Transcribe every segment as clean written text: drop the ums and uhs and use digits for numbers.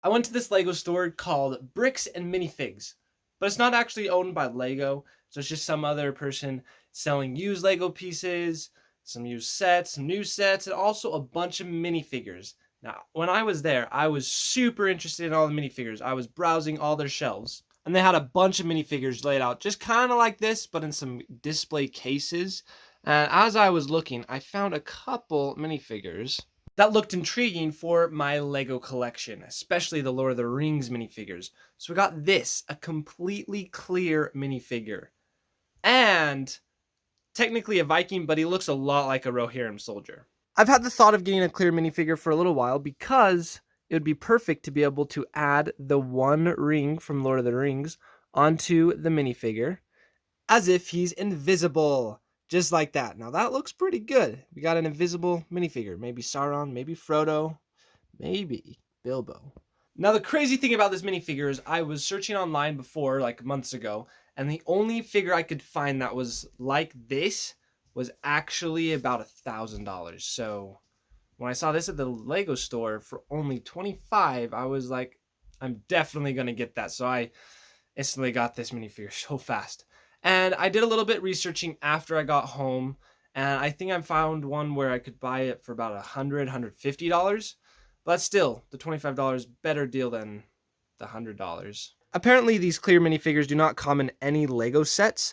I went to this Lego store called Bricks and Minifigs, but it's not actually owned by Lego, so it's just some other person selling used Lego pieces, some used sets, some new sets, and also a bunch of minifigures. Now, when I was there, I was super interested in all the minifigures. I was browsing all their shelves, and they had a bunch of minifigures laid out, just kind of like this, but in some display cases. And as I was looking, I found a couple minifigures that looked intriguing for my Lego collection, especially the Lord of the Rings minifigures. So we got this, a completely clear minifigure. And technically a Viking, but he looks a lot like a Rohirrim soldier. I've had the thought of getting a clear minifigure for a little while because it would be perfect to be able to add the one ring from Lord of the Rings onto the minifigure as if he's invisible. Just like that. Now that looks pretty good. We got an invisible minifigure. Maybe Sauron, maybe Frodo, maybe Bilbo. Now the crazy thing about this minifigure is I was searching online before, like months ago, and the only figure I could find that was like this was actually about $1,000. So when I saw this at the Lego store for only 25, I was like, I'm definitely gonna get that. So I instantly got this minifigure so fast. And I did a little bit researching after I got home, and I think I found one where I could buy it for about $150. But still, the $25 better deal than the $100. Apparently, these clear minifigures do not come in any Lego sets,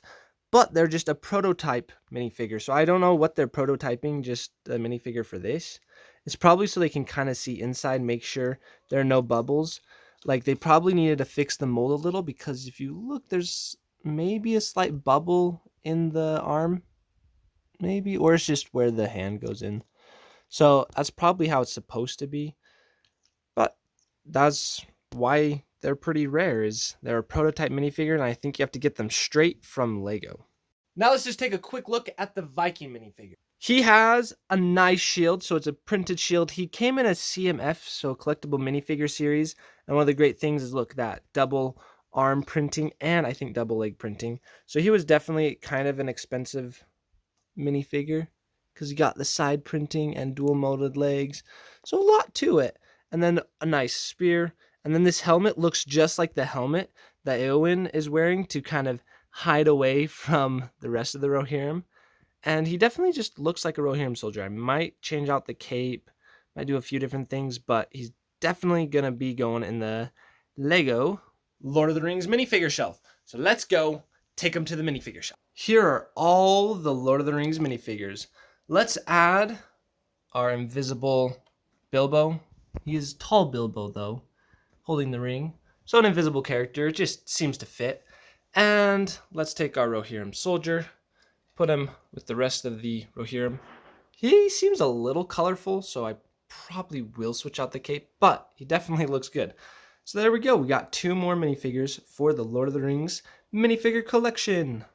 but they're just a prototype minifigure. So I don't know what they're prototyping, just a minifigure for this. It's probably so they can kind of see inside, make sure there are no bubbles. Like they probably needed to fix the mold a little because if you look, there's maybe a slight bubble in the arm, maybe, or it's just where the hand goes in. So that's probably how it's supposed to be. But that's why they're pretty rare, is they're a prototype minifigure, and I think you have to get them straight from Lego. Now let's just take a quick look at the Viking minifigure. He has a nice shield, so it's a printed shield. He came in a CMF, so collectible minifigure series, and one of the great things is, look, that double arm printing and I think double leg printing. So he was definitely kind of an expensive minifigure because he got the side printing and dual molded legs, so a lot to it. And then a nice spear, and then this helmet looks just like the helmet that Eowyn is wearing to kind of hide away from the rest of the Rohirrim. And he definitely just looks like a Rohirrim soldier. I might change out the cape, might do a few different things, but he's definitely gonna be going in the Lego Lord of the Rings minifigure shelf. So let's go take him to the minifigure shelf. Here are all the Lord of the Rings minifigures. Let's add our invisible Bilbo. He is tall Bilbo though, holding the ring. So an invisible character, it just seems to fit. And let's take our Rohirrim soldier, put him with the rest of the Rohirrim. He seems a little colorful, so I probably will switch out the cape, but he definitely looks good. So there we go. We got 2 more minifigures for the Lord of the Rings minifigure collection.